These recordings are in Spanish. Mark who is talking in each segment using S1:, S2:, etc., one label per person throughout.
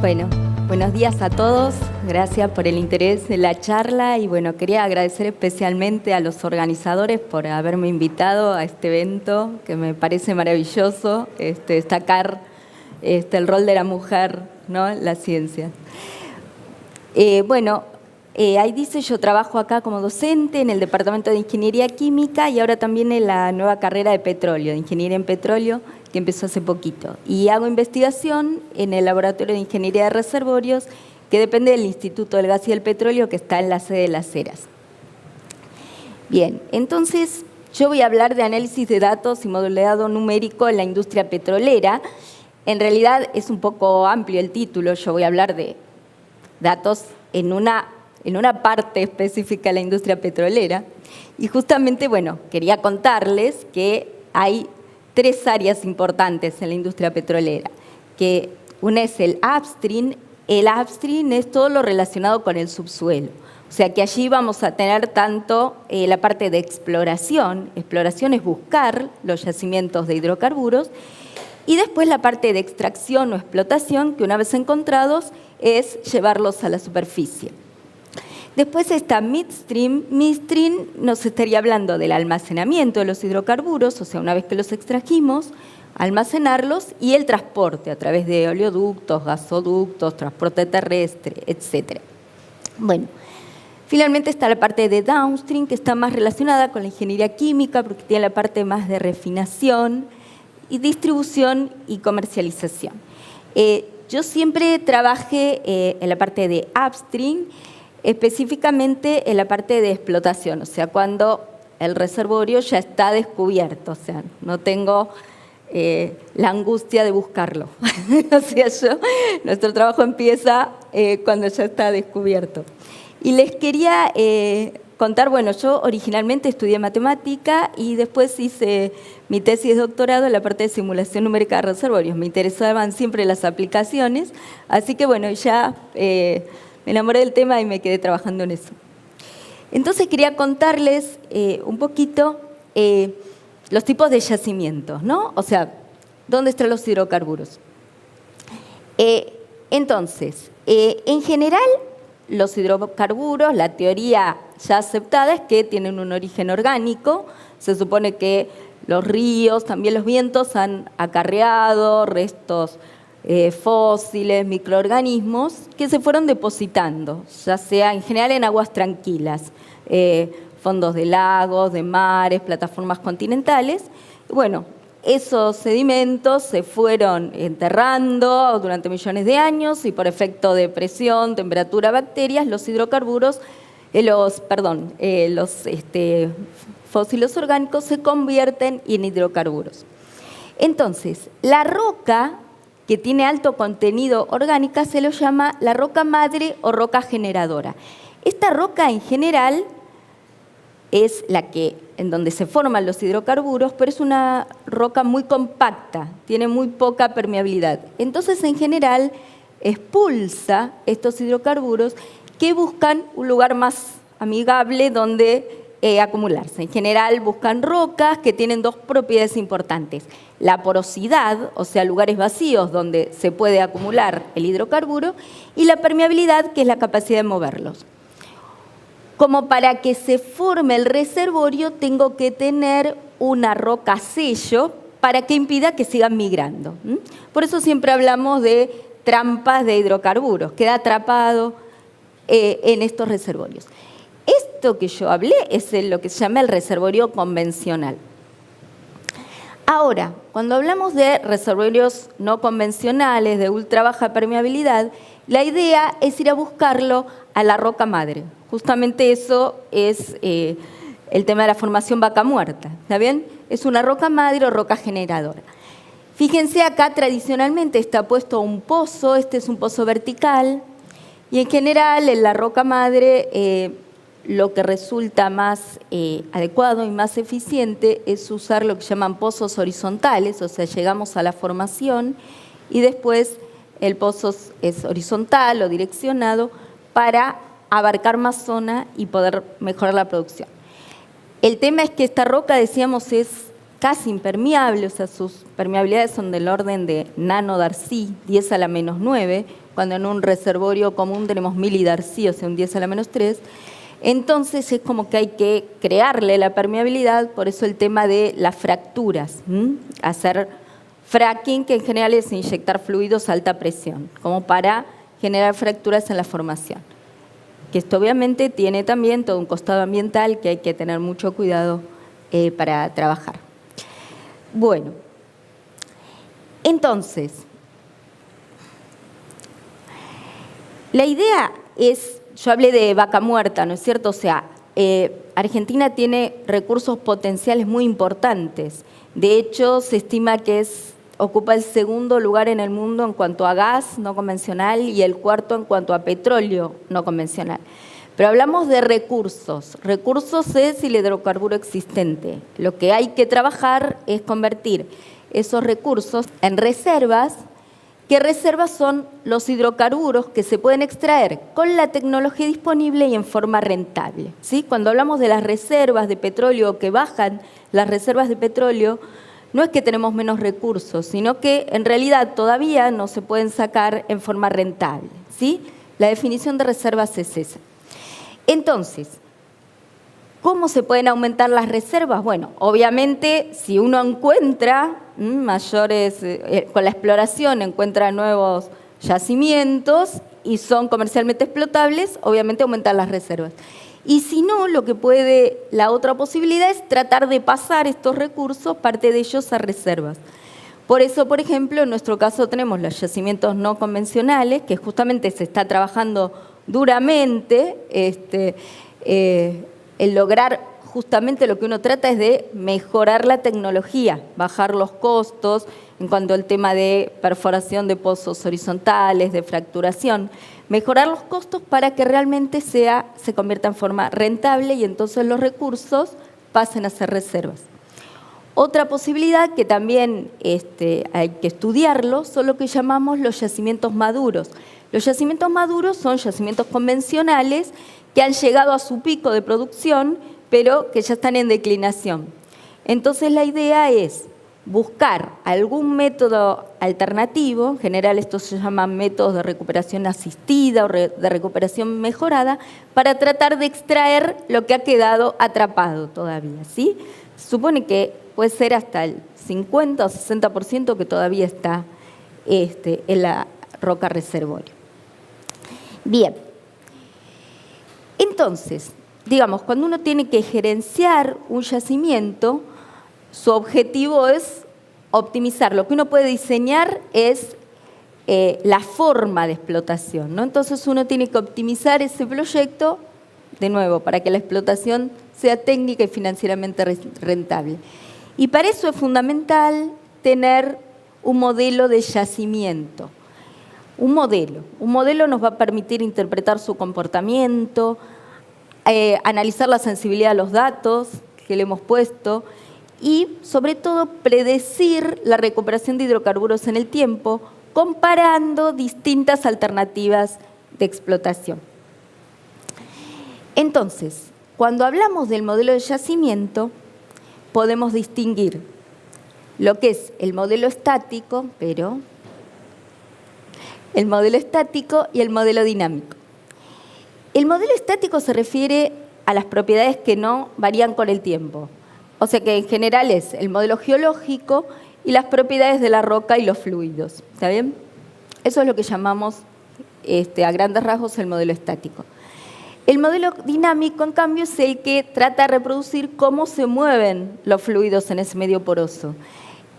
S1: Bueno, buenos días a todos. Gracias por el interés en la charla y bueno, quería agradecer especialmente a los organizadores por haberme invitado a este evento que me parece maravilloso, destacar el rol de la mujer, ¿no?, en la ciencia. Ahí dice, yo trabajo acá como docente en el Departamento de Ingeniería Química y ahora también en la nueva carrera de petróleo, de Ingeniería en Petróleo, que empezó hace poquito. Y hago investigación en el Laboratorio de Ingeniería de Reservorios, que depende del Instituto del Gas y del Petróleo, que está en la sede de Las Heras. Bien, entonces yo voy a hablar de análisis de datos y modelado numérico en la industria petrolera. En realidad es un poco amplio el título, yo voy a hablar de datos en una parte específica de la industria petrolera. Y justamente, bueno, quería contarles que hay tres áreas importantes en la industria petrolera, que una es el upstream. El upstream es todo lo relacionado con el subsuelo. O sea que allí vamos a tener tanto la parte de exploración. Exploración es buscar los yacimientos de hidrocarburos. Y después la parte de extracción o explotación, que una vez encontrados es llevarlos a la superficie. Después está midstream. Midstream nos estaría hablando del almacenamiento de los hidrocarburos, o sea, una vez que los extrajimos, almacenarlos y el transporte a través de oleoductos, gasoductos, transporte terrestre, etc. Bueno, finalmente está la parte de downstream, que está más relacionada con la ingeniería química, porque tiene la parte más de refinación y distribución y comercialización. Yo siempre trabajé en la parte de upstream, específicamente en la parte de explotación, o sea, cuando el reservorio ya está descubierto, o sea, no tengo la angustia de buscarlo. O sea, nuestro trabajo empieza cuando ya está descubierto. Y les quería contar, bueno, yo originalmente estudié matemática y después hice mi tesis de doctorado en la parte de simulación numérica de reservorios. Me interesaban siempre las aplicaciones, así que bueno, ya me enamoré del tema y me quedé trabajando en eso. Entonces quería contarles un poquito los tipos de yacimientos, ¿no? O sea, ¿dónde están los hidrocarburos? Entonces, en general, los hidrocarburos, la teoría ya aceptada es que tienen un origen orgánico. Se supone que los ríos, también los vientos han acarreado restos fósiles, microorganismos que se fueron depositando, ya sea en general en aguas tranquilas, fondos de lagos, de mares, plataformas continentales. Bueno, esos sedimentos se fueron enterrando durante millones de años y por efecto de presión, temperatura, bacterias, los hidrocarburos, los fósiles orgánicos se convierten en hidrocarburos. Entonces, la roca que tiene alto contenido orgánica se lo llama la roca madre o roca generadora. Esta roca en general es la que en donde se forman los hidrocarburos, pero es una roca muy compacta, tiene muy poca permeabilidad. Entonces, en general, expulsa estos hidrocarburos que buscan un lugar más amigable donde acumularse. En general, buscan rocas que tienen dos propiedades importantes. La porosidad, o sea, lugares vacíos donde se puede acumular el hidrocarburo, y la permeabilidad, que es la capacidad de moverlos. Como para que se forme el reservorio, tengo que tener una roca sello para que impida que sigan migrando. Por eso siempre hablamos de trampas de hidrocarburos, queda atrapado en estos reservorios. Esto que yo hablé es lo que se llama el reservorio convencional. Ahora, cuando hablamos de reservorios no convencionales, de ultra baja permeabilidad, la idea es ir a buscarlo a la roca madre. Justamente eso es el tema de la formación vaca muerta, ¿está bien? Es una roca madre o roca generadora. Fíjense acá, tradicionalmente está puesto un pozo, este es un pozo vertical, y en general en la roca madre lo que resulta más adecuado y más eficiente es usar lo que llaman pozos horizontales, o sea, llegamos a la formación y después el pozo es horizontal o direccionado para abarcar más zona y poder mejorar la producción. El tema es que esta roca, decíamos, es casi impermeable, o sea, sus permeabilidades son del orden de nanodarcy, 10 a la menos 9, cuando en un reservorio común tenemos milidarcy, o sea, un 10 a la menos 3. Entonces es como que hay que crearle la permeabilidad, por eso el tema de las fracturas, hacer fracking, que en general es inyectar fluidos a alta presión, como para generar fracturas en la formación. Que esto obviamente tiene también todo un costado ambiental que hay que tener mucho cuidado para trabajar. Bueno, entonces, la idea es, yo hablé de vaca muerta, ¿no es cierto? O sea, Argentina tiene recursos potenciales muy importantes. De hecho, se estima que ocupa el segundo lugar en el mundo en cuanto a gas no convencional y el cuarto en cuanto a petróleo no convencional. Pero hablamos de recursos. Recursos es el hidrocarburo existente. Lo que hay que trabajar es convertir esos recursos en reservas. ¿Qué reservas son los hidrocarburos que se pueden extraer con la tecnología disponible y en forma rentable? ¿Sí? Cuando hablamos de las reservas de petróleo, que bajan las reservas de petróleo, no es que tenemos menos recursos, sino que en realidad todavía no se pueden sacar en forma rentable, ¿sí? La definición de reservas es esa. Entonces, ¿cómo se pueden aumentar las reservas? Bueno, obviamente, si uno encuentra mayores, con la exploración encuentra nuevos yacimientos y son comercialmente explotables, obviamente aumentan las reservas. Y si no, la otra posibilidad es tratar de pasar estos recursos, parte de ellos, a reservas. Por eso, por ejemplo, en nuestro caso tenemos los yacimientos no convencionales, que justamente se está trabajando duramente, el lograr justamente lo que uno trata es de mejorar la tecnología, bajar los costos en cuanto al tema de perforación de pozos horizontales, de fracturación, mejorar los costos para que realmente se convierta en forma rentable y entonces los recursos pasen a ser reservas. Otra posibilidad que también hay que estudiarlo son lo que llamamos los yacimientos maduros. Los yacimientos maduros son yacimientos convencionales que han llegado a su pico de producción, pero que ya están en declinación. Entonces la idea es buscar algún método alternativo, en general estos se llaman métodos de recuperación asistida o de recuperación mejorada, para tratar de extraer lo que ha quedado atrapado todavía, ¿sí? Se supone que puede ser hasta el 50 o 60% que todavía está en la roca reservorio. Bien, entonces, digamos, cuando uno tiene que gerenciar un yacimiento, su objetivo es optimizar. Lo que uno puede diseñar es la forma de explotación, ¿no? Entonces uno tiene que optimizar ese proyecto, de nuevo, para que la explotación sea técnica y financieramente rentable. Y para eso es fundamental tener un modelo de yacimiento. Un modelo nos va a permitir interpretar su comportamiento, analizar la sensibilidad a los datos que le hemos puesto y, sobre todo, predecir la recuperación de hidrocarburos en el tiempo, comparando distintas alternativas de explotación. Entonces, cuando hablamos del modelo de yacimiento, podemos distinguir lo que es el modelo estático, el modelo estático y el modelo dinámico. El modelo estático se refiere a las propiedades que no varían con el tiempo. O sea que en general es el modelo geológico y las propiedades de la roca y los fluidos. ¿Está bien? Eso es lo que llamamos a grandes rasgos el modelo estático. El modelo dinámico, en cambio, es el que trata de reproducir cómo se mueven los fluidos en ese medio poroso.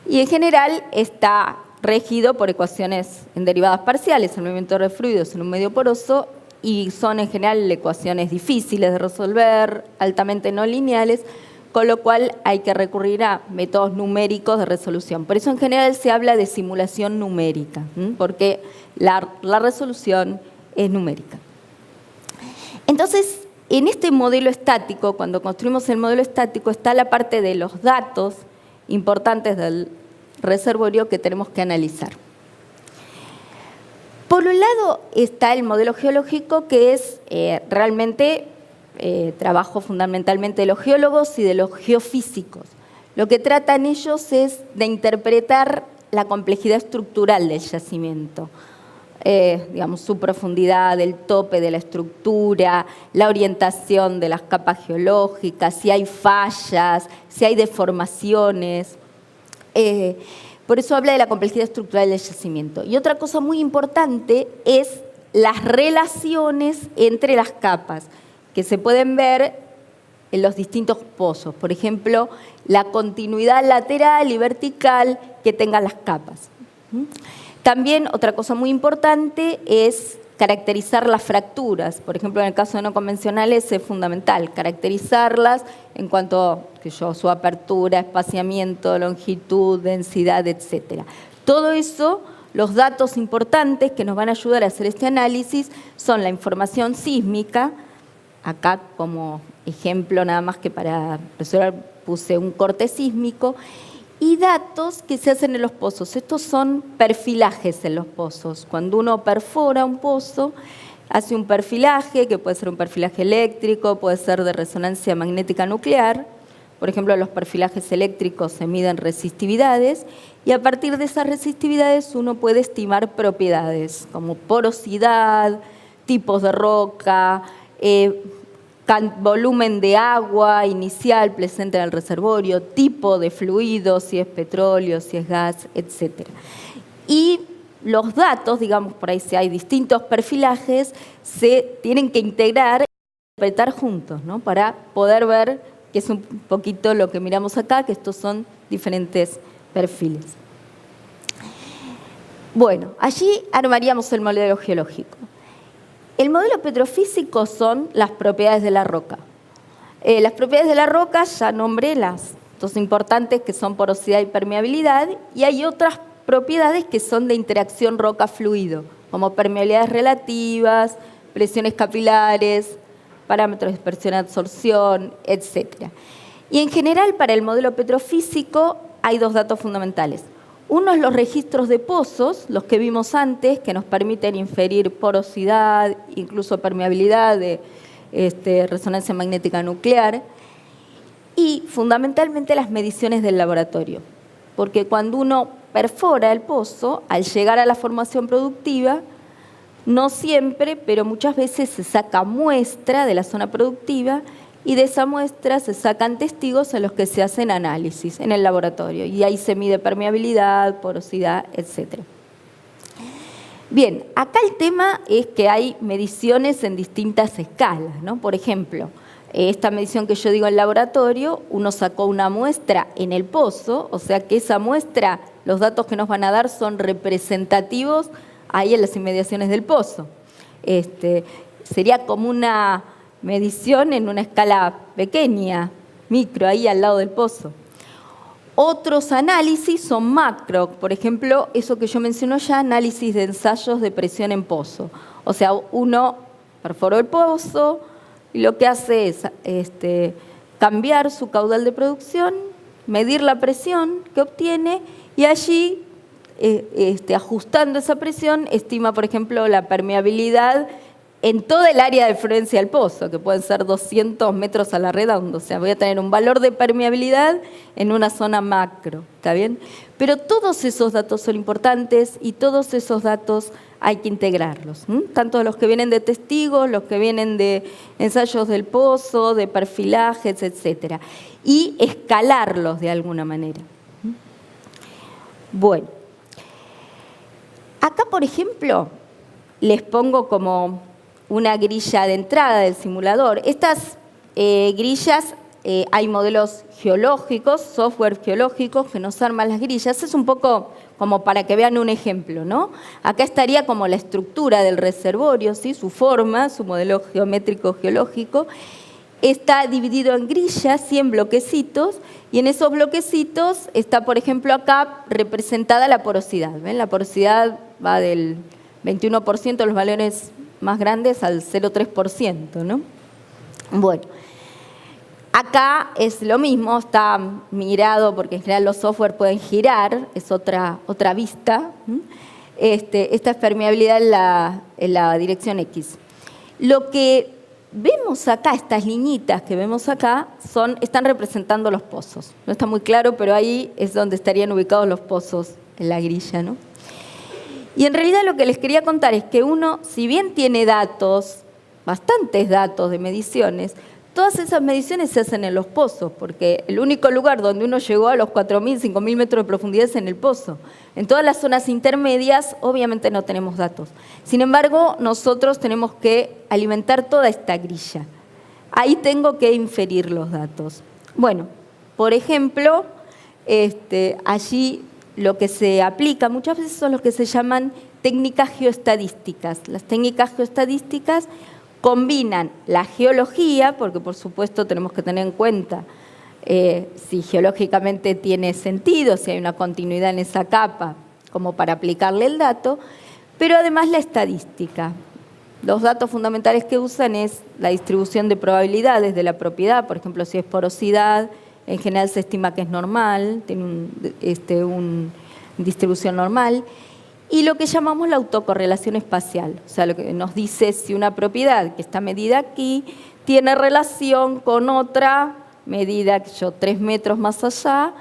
S1: Y en general está regido por ecuaciones en derivadas parciales, el movimiento de fluidos en un medio poroso, y son en general ecuaciones difíciles de resolver, altamente no lineales, con lo cual hay que recurrir a métodos numéricos de resolución. Por eso en general se habla de simulación numérica, porque la resolución es numérica. Entonces, en este modelo estático, cuando construimos el modelo estático, está la parte de los datos importantes del reservorio que tenemos que analizar. Por un lado está el modelo geológico, que es realmente trabajo fundamentalmente de los geólogos y de los geofísicos. lo que tratan ellos es de interpretar la complejidad estructural del yacimiento. Digamos, su profundidad, el tope de la estructura, la orientación de las capas geológicas, si hay fallas, si hay deformaciones. Por eso habla de la complejidad estructural del yacimiento. Y otra cosa muy importante es las relaciones entre las capas, que se pueden ver en los distintos pozos. Por ejemplo, la continuidad lateral y vertical que tengan las capas. También otra cosa muy importante es caracterizar las fracturas. Por ejemplo, en el caso de no convencionales es fundamental caracterizarlas en cuanto a su apertura, espaciamiento, longitud, densidad, etc. Todo eso, los datos importantes que nos van a ayudar a hacer este análisis son la información sísmica. Acá como ejemplo, nada más que para resolver, puse un corte sísmico, y datos que se hacen en los pozos. Estos son perfilajes en los pozos. Cuando uno perfora un pozo, hace un perfilaje, que puede ser un perfilaje eléctrico, puede ser de resonancia magnética nuclear. Por ejemplo, los perfilajes eléctricos se miden resistividades, y a partir de esas resistividades uno puede estimar propiedades, como porosidad, tipos de roca, volumen de agua inicial presente en el reservorio, tipo de fluido, si es petróleo, si es gas, etc. Y los datos, digamos, por ahí si hay distintos perfilajes, se tienen que integrar y interpretar juntos, ¿no? Para poder ver, que es un poquito lo que miramos acá, que estos son diferentes perfiles. Bueno, allí armaríamos el modelo geológico. El modelo petrofísico son las propiedades de la roca. Las propiedades de la roca, ya nombré las dos importantes, que son porosidad y permeabilidad, y hay otras propiedades que son de interacción roca-fluido, como permeabilidades relativas, presiones capilares, parámetros de dispersión y absorción, etc. Y en general, para el modelo petrofísico hay dos datos fundamentales. Uno es los registros de pozos, los que vimos antes, que nos permiten inferir porosidad, incluso permeabilidad de resonancia magnética nuclear, y fundamentalmente las mediciones del laboratorio. Porque cuando uno perfora el pozo, al llegar a la formación productiva, no siempre, pero muchas veces se saca muestra de la zona productiva, y de esa muestra se sacan testigos a los que se hacen análisis en el laboratorio. Y ahí se mide permeabilidad, porosidad, etc. Bien, acá el tema es que hay mediciones en distintas escalas, ¿no? Por ejemplo, esta medición que yo digo en laboratorio, uno sacó una muestra en el pozo, o sea que esa muestra, los datos que nos van a dar son representativos ahí en las inmediaciones del pozo. Sería como una medición en una escala pequeña, micro, ahí al lado del pozo. Otros análisis son macro, por ejemplo, eso que yo menciono ya, análisis de ensayos de presión en pozo. O sea, uno perforó el pozo y lo que hace es cambiar su caudal de producción, medir la presión que obtiene y allí, ajustando esa presión, estima, por ejemplo, la permeabilidad en toda el área de fluencia del pozo, que pueden ser 200 metros a la redonda. O sea, voy a tener un valor de permeabilidad en una zona macro, ¿está bien? Pero todos esos datos son importantes y todos esos datos hay que integrarlos, tanto los que vienen de testigos, los que vienen de ensayos del pozo, de perfilajes, etc. Y escalarlos de alguna manera. Bueno, acá, por ejemplo, les pongo como una grilla de entrada del simulador. Estas grillas, hay modelos geológicos, software geológicos que nos arman las grillas. Es un poco como para que vean un ejemplo, ¿no? Acá estaría como la estructura del reservorio, ¿sí? Su forma, su modelo geométrico geológico. Está dividido en grillas, 100 bloquecitos, y en esos bloquecitos está, por ejemplo, acá representada la porosidad. ¿Ven? La porosidad va del 21% de los valores más grandes al 0,3%, ¿no? Bueno, acá es lo mismo, está mirado porque en general los software pueden girar, es otra vista. Esta es permeabilidad en la dirección X. Lo que vemos acá, estas liñitas que vemos acá, están representando los pozos. No está muy claro, pero ahí es donde estarían ubicados los pozos en la grilla, ¿no? Y en realidad lo que les quería contar es que uno, si bien tiene datos, bastantes datos de mediciones, todas esas mediciones se hacen en los pozos, porque el único lugar donde uno llegó a los 4.000, 5.000 metros de profundidad es en el pozo. En todas las zonas intermedias, obviamente no tenemos datos. Sin embargo, nosotros tenemos que alimentar toda esta grilla. Ahí tengo que inferir los datos. Bueno, por ejemplo, allí lo que se aplica muchas veces son los que se llaman técnicas geoestadísticas. Las técnicas geoestadísticas combinan la geología, porque por supuesto tenemos que tener en cuenta si geológicamente tiene sentido, si hay una continuidad en esa capa, como para aplicarle el dato, pero además la estadística. Los datos fundamentales que usan es la distribución de probabilidades de la propiedad, por ejemplo, si es porosidad, en general se estima que es normal, tiene una distribución normal, y lo que llamamos la autocorrelación espacial, o sea, lo que nos dice si una propiedad que está medida aquí tiene relación con otra medida, 3 metros más allá,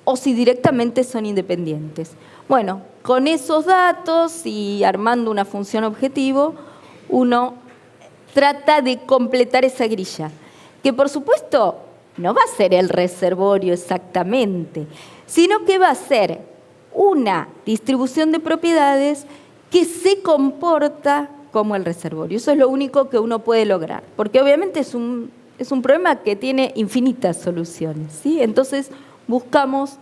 S1: o si directamente son independientes. Bueno, con esos datos y armando una función objetivo, uno trata de completar esa grilla, que por supuesto no va a ser el reservorio exactamente, sino que va a ser una distribución de propiedades que se comporta como el reservorio. Eso es lo único que uno puede lograr, porque obviamente es un problema que tiene infinitas soluciones, ¿sí? Entonces buscamos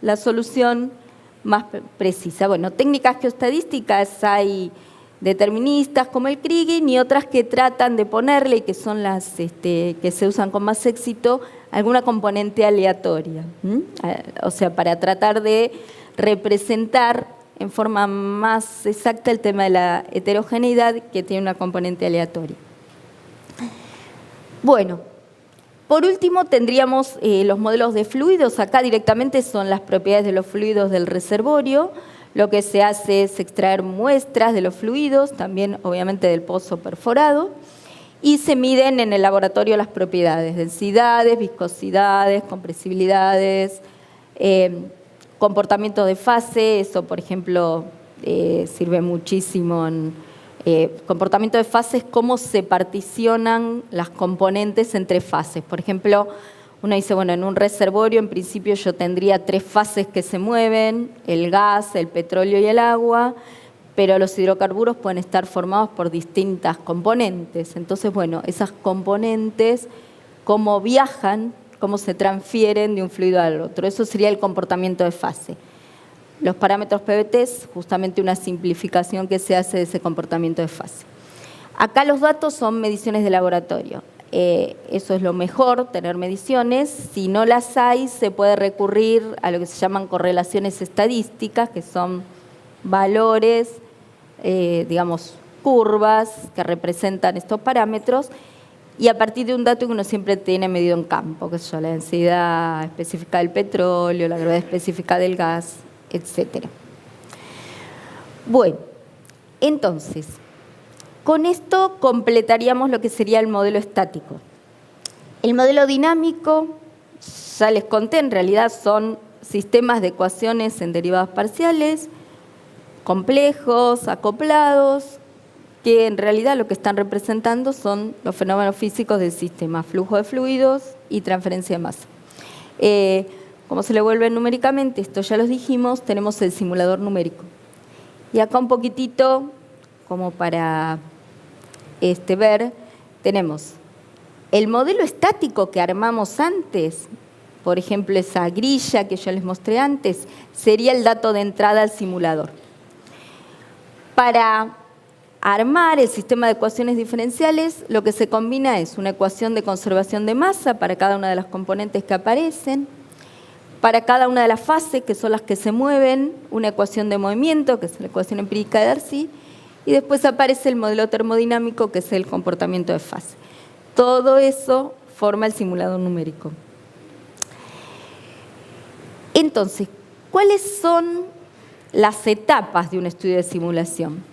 S1: la solución más precisa. Bueno, técnicas geoestadísticas hay deterministas como el Kriging y otras que tratan de ponerle, y que son las que se usan con más éxito, alguna componente aleatoria. O sea, para tratar de representar en forma más exacta el tema de la heterogeneidad, que tiene una componente aleatoria. Bueno, por último tendríamos los modelos de fluidos. Acá directamente son las propiedades de los fluidos del reservorio. Lo que se hace es extraer muestras de los fluidos, también obviamente del pozo perforado, y se miden en el laboratorio las propiedades, densidades, viscosidades, compresibilidades, comportamiento de fase. Eso, por ejemplo, sirve muchísimo en comportamiento de fase, es cómo se particionan las componentes entre fases. Por ejemplo, uno dice, bueno, en un reservorio en principio yo tendría 3 fases que se mueven, el gas, el petróleo y el agua, pero los hidrocarburos pueden estar formados por distintas componentes. Entonces, bueno, esas componentes, cómo viajan, cómo se transfieren de un fluido al otro. Eso sería el comportamiento de fase. Los parámetros PVT es justamente una simplificación que se hace de ese comportamiento de fase. Acá los datos son mediciones de laboratorio. Eso es lo mejor, tener mediciones. Si no las hay, se puede recurrir a lo que se llaman correlaciones estadísticas, que son valores, digamos, curvas que representan estos parámetros, y a partir de un dato que uno siempre tiene medido en campo, que es la densidad específica del petróleo, la gravedad específica del gas, etc. Bueno, entonces, con esto completaríamos lo que sería el modelo estático. El modelo dinámico, ya les conté, en realidad son sistemas de ecuaciones en derivadas parciales, complejos, acoplados, que en realidad lo que están representando son los fenómenos físicos del sistema, flujo de fluidos y transferencia de masa. Como se le vuelve numéricamente, esto ya los dijimos, tenemos el simulador numérico. Y acá un poquitito, como para ver, tenemos el modelo estático que armamos antes, por ejemplo, esa grilla que yo les mostré antes, sería el dato de entrada al simulador. Para armar el sistema de ecuaciones diferenciales, lo que se combina es una ecuación de conservación de masa para cada una de las componentes que aparecen, para cada una de las fases, que son las que se mueven, una ecuación de movimiento, que es la ecuación empírica de Darcy, y después aparece el modelo termodinámico, que es el comportamiento de fase. Todo eso forma el simulador numérico. Entonces, ¿cuáles son las etapas de un estudio de simulación?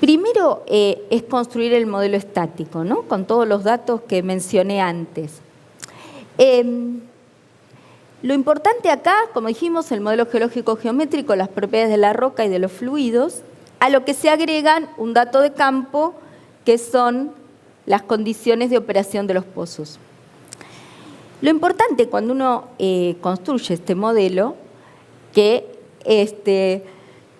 S1: Primero es construir el modelo estático, ¿no? Con todos los datos que mencioné antes. Lo importante acá, como dijimos, el modelo geológico geométrico, las propiedades de la roca y de los fluidos, a lo que se agregan un dato de campo que son las condiciones de operación de los pozos. Lo importante cuando uno construye este modelo, que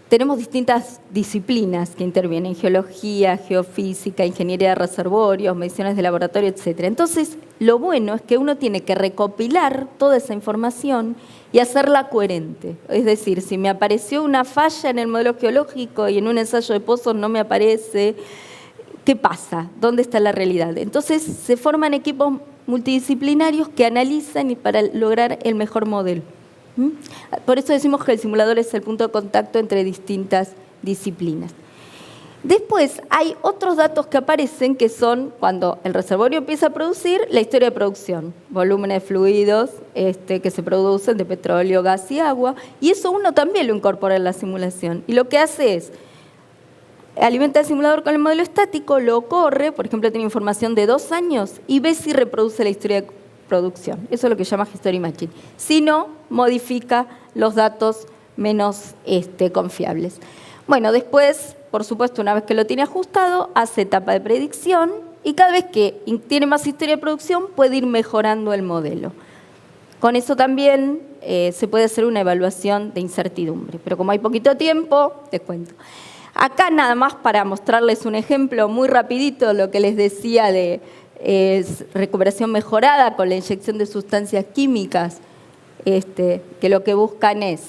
S1: tenemos distintas disciplinas que intervienen: geología, geofísica, ingeniería de reservorios, mediciones de laboratorio, etc. Entonces, lo bueno es que uno tiene que recopilar toda esa información y hacerla coherente. Es decir, si me apareció una falla en el modelo geológico y en un ensayo de pozos no me aparece, ¿qué pasa? ¿Dónde está la realidad? Entonces, se forman equipos multidisciplinarios que analizan para lograr el mejor modelo. Por eso decimos que el simulador es el punto de contacto entre distintas disciplinas. Después hay otros datos que aparecen que son cuando el reservorio empieza a producir, la historia de producción, volúmenes de fluidos que se producen de petróleo, gas y agua, y eso uno también lo incorpora en la simulación. Y lo que hace es alimenta el simulador con el modelo estático, lo corre, por ejemplo, tiene información de 2 años y ve si reproduce la historia de producción. Eso es lo que llama History Matching. Si no, modifica los datos menos confiables. Bueno, después, por supuesto, una vez que lo tiene ajustado, hace etapa de predicción y cada vez que tiene más historia de producción puede ir mejorando el modelo. Con eso también se puede hacer una evaluación de incertidumbre. Pero como hay poquito tiempo, te cuento. Acá nada más para mostrarles un ejemplo muy rapidito, lo que les decía de recuperación mejorada con la inyección de sustancias químicas, que lo que buscan es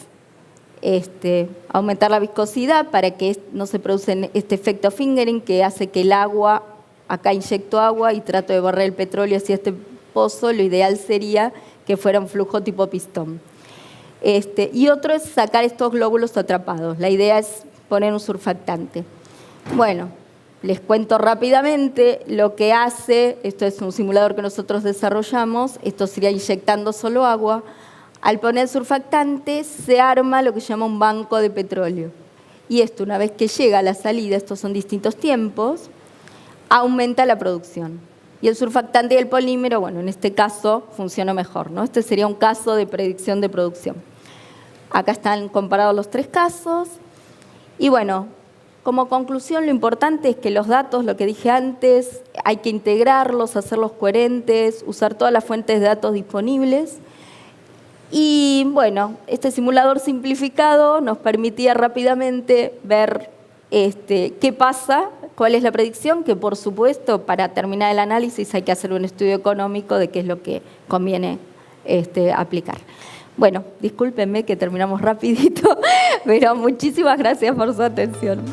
S1: aumentar la viscosidad para que no se produce este efecto fingering que hace que el agua, acá inyecto agua y trato de barrer el petróleo hacia este pozo, lo ideal sería que fuera un flujo tipo pistón. Y otro es sacar estos glóbulos atrapados. La idea es poner un surfactante. Bueno, les cuento rápidamente lo que hace. Esto es un simulador que nosotros desarrollamos. Esto sería inyectando solo agua. Al poner surfactante se arma lo que se llama un banco de petróleo. Y esto, una vez que llega a la salida, estos son distintos tiempos, aumenta la producción. Y el surfactante y el polímero, bueno, en este caso funciona mejor, ¿no? Este sería un caso de predicción de producción. Acá están comparados los 3 casos. Y bueno, como conclusión, lo importante es que los datos, lo que dije antes, hay que integrarlos, hacerlos coherentes, usar todas las fuentes de datos disponibles. Y bueno, este simulador simplificado nos permitía rápidamente ver qué pasa, cuál es la predicción, que por supuesto para terminar el análisis hay que hacer un estudio económico de qué es lo que conviene aplicar. Bueno, discúlpenme que terminamos rapidito, pero muchísimas gracias por su atención.